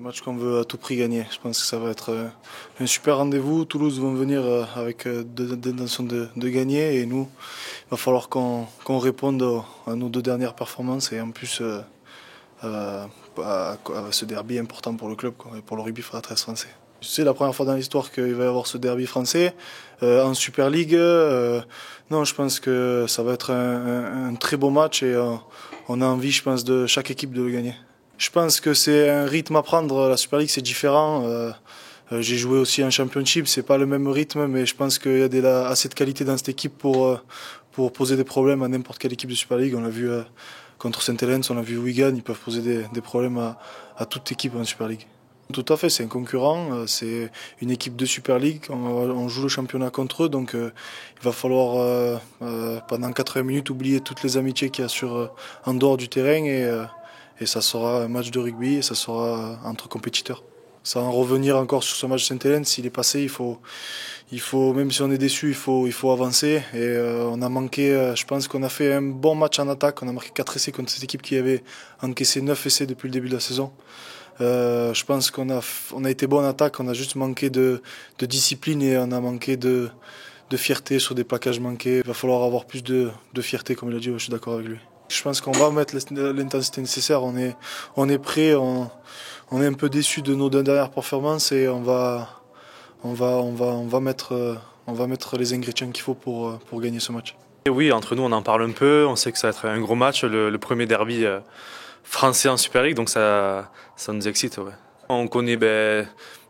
match qu'on veut à tout prix gagner. Je pense que ça va être un super rendez-vous. Toulouse vont venir avec d'intention de gagner et nous, il va falloir qu'on réponde à nos deux dernières performances et en plus à ce derby important pour le club et pour le rugby français. C'est la première fois dans l'histoire qu'il va y avoir ce derby français en Super League. Non, je pense que ça va être un très beau match et on a envie, je pense, de chaque équipe de le gagner. Je pense que c'est un rythme à prendre. La Super League, c'est différent. J'ai joué aussi en Championship, c'est pas le même rythme, mais je pense qu'il y a assez de qualité dans cette équipe pour poser des problèmes à n'importe quelle équipe de Super League. On l'a vu contre Saint-Helens, on l'a vu Wigan, ils peuvent poser des problèmes à toute équipe en Super League. Tout à fait, c'est un concurrent, c'est une équipe de Super League, on joue le championnat contre eux, donc il va falloir pendant 80 minutes oublier toutes les amitiés qu'il y a en dehors du terrain et ça sera un match de rugby et ça sera entre compétiteurs. Ça en revenir encore sur ce match Saint-Helens, s'il est passé, il faut, même si on est déçu, il faut avancer. Et on a manqué, je pense qu'on a fait un bon match en attaque, on a marqué 4 essais contre cette équipe qui avait encaissé 9 essais depuis le début de la saison. Je pense qu'on a été bon en attaque, on a juste manqué de discipline et on a manqué de fierté sur des plaquages manqués. Il va falloir avoir plus de fierté, comme il a dit, je suis d'accord avec lui. Je pense qu'on va mettre l'intensité nécessaire, on est prêt, on est un peu déçu de nos dernières performances et on va mettre les ingrédients qu'il faut pour gagner ce match. Et oui, entre nous on en parle un peu, on sait que ça va être un gros match, le premier derby français en Super League, donc ça nous excite. Ouais. On connaît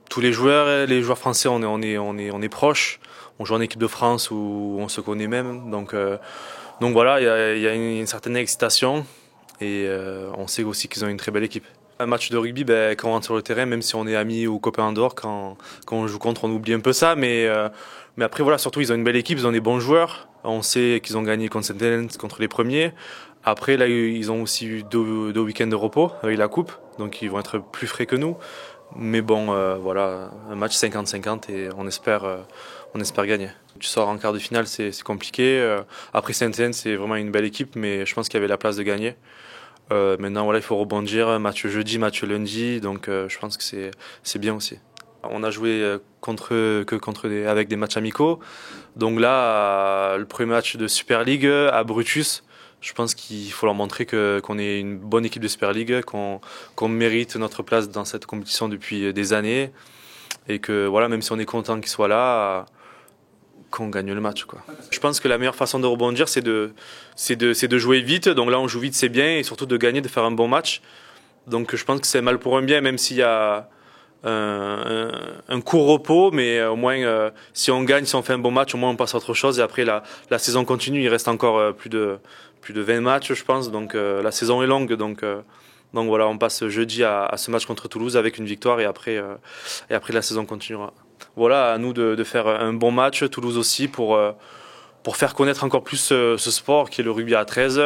tous les joueurs français, on est proches, on joue en équipe de France où on se connaît même, donc voilà, il y a une certaine excitation et on sait aussi qu'ils ont une très belle équipe. Un match de rugby, quand on rentre sur le terrain, même si on est amis ou copains en dehors, quand on joue contre, on oublie un peu ça, mais après voilà, surtout ils ont une belle équipe, ils ont des bons joueurs, on sait qu'ils ont gagné contre Saint-Helens, contre les premiers. Après là, ils ont aussi eu deux week-ends de repos avec la coupe, donc ils vont être plus frais que nous. Mais bon, voilà, un match 50-50 et on espère gagner. Tu sors en quart de finale, c'est compliqué. Après Saint-Étienne, c'est vraiment une belle équipe, mais je pense qu'il y avait la place de gagner. Maintenant, voilà, il faut rebondir. Match jeudi, match lundi, donc je pense que c'est bien aussi. On a joué avec des matchs amicaux. Donc là, le premier match de Super League à Brutus, je pense qu'il faut leur montrer qu'on est une bonne équipe de Super League, qu'on mérite notre place dans cette compétition depuis des années et que voilà, même si on est content qu'ils soient là, qu'on gagne le match, quoi. Je pense que la meilleure façon de rebondir, c'est de jouer vite. Donc là, on joue vite, c'est bien, et surtout de gagner, de faire un bon match. Donc je pense que c'est mal pour un bien, même s'il y a un court repos, mais au moins si on gagne, si on fait un bon match, au moins on passe à autre chose et après la saison continue. Il reste encore plus de 20 matchs, je pense, donc la saison est longue, donc voilà, on passe jeudi à ce match contre Toulouse avec une victoire et après la saison continuera. Voilà, à nous de faire un bon match, Toulouse aussi, pour faire connaître encore plus ce sport qui est le rugby à 13.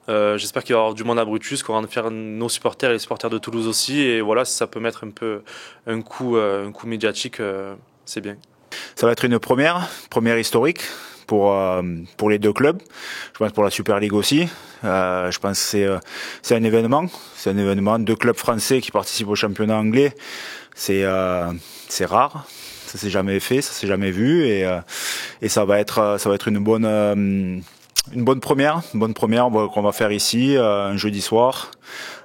J'espère qu'il va y avoir du monde à Brutus, qu'on va faire nos supporters et les supporters de Toulouse aussi. Et voilà, si ça peut mettre un peu un coup médiatique, c'est bien. Ça va être une première historique pour les deux clubs. Je pense pour la Super League aussi. Je pense que c'est un événement. C'est un événement. 2 clubs français qui participent au championnat anglais. C'est rare. Ça s'est jamais fait, ça s'est jamais vu et ça va être une bonne première qu'on va faire ici un jeudi soir.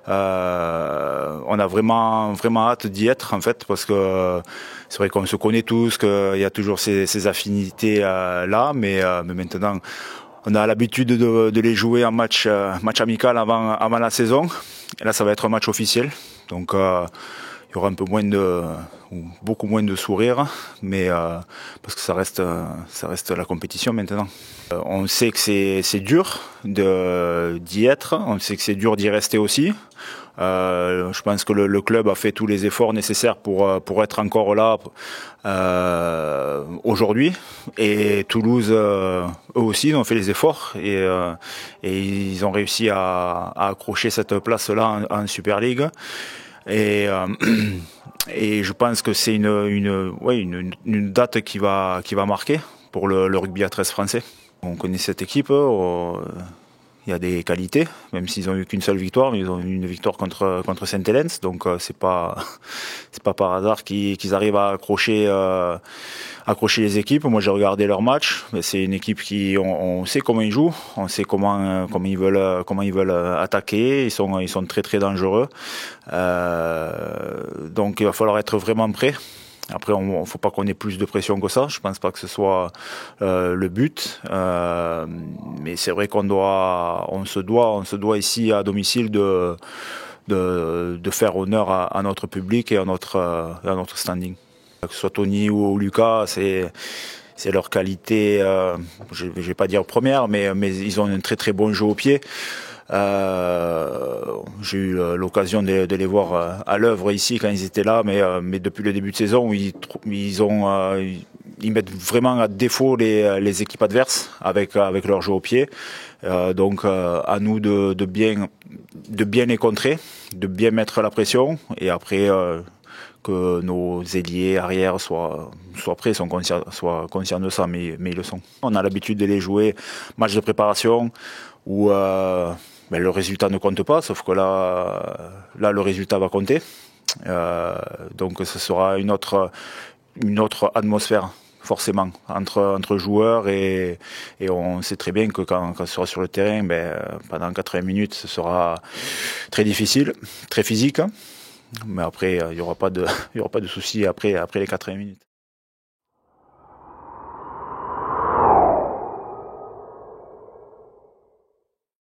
On a vraiment hâte d'y être en fait parce que c'est vrai qu'on se connaît tous, qu'il y a toujours ces affinités là, mais maintenant on a l'habitude de les jouer en match amical avant la saison. Et là ça va être un match officiel, donc il y aura un peu beaucoup moins de sourires, mais parce que ça reste la compétition maintenant. On sait que c'est dur d'y être, on sait que c'est dur d'y rester aussi. Je pense que le club a fait tous les efforts nécessaires pour être encore là aujourd'hui. Et Toulouse, eux aussi, ils ont fait les efforts et ils ont réussi à accrocher cette place-là en Super League. Et je pense que c'est une date qui va marquer pour le rugby à 13 français. On connaît cette équipe, Il y a des qualités, même s'ils ont eu qu'une seule victoire, mais ils ont eu une victoire contre Saint-Helens, donc c'est pas par hasard qu'ils arrivent à accrocher les équipes. Moi, j'ai regardé leur match. C'est une équipe qui on sait comment ils jouent, on sait comment ils veulent attaquer. Ils sont très très dangereux. Donc il va falloir être vraiment prêt. Après, il ne faut pas qu'on ait plus de pression que ça. Je ne pense pas que ce soit le but. Mais c'est vrai on se doit ici à domicile de faire honneur à notre public et à notre standing. Que ce soit Tony ou Lucas, c'est leur qualité, je ne vais pas dire première, mais ils ont un très très bon jeu au pied. J'ai eu l'occasion de les voir à l'œuvre ici quand ils étaient là, mais depuis le début de saison, ils mettent vraiment à défaut les équipes adverses avec leur jeu au pied. Donc à nous de bien les contrer, de bien mettre la pression, et après que nos ailiers arrière soient prêts, soient conscients de ça, mais ils le sont. On a l'habitude de les jouer match de préparation où le résultat ne compte pas, sauf que là le résultat va compter. Donc ce sera une autre atmosphère forcément entre joueurs, et on sait très bien que quand on sera sur le terrain, pendant 80 minutes, ce sera très difficile, très physique. Mais après, il y aura pas de soucis après les 80 minutes.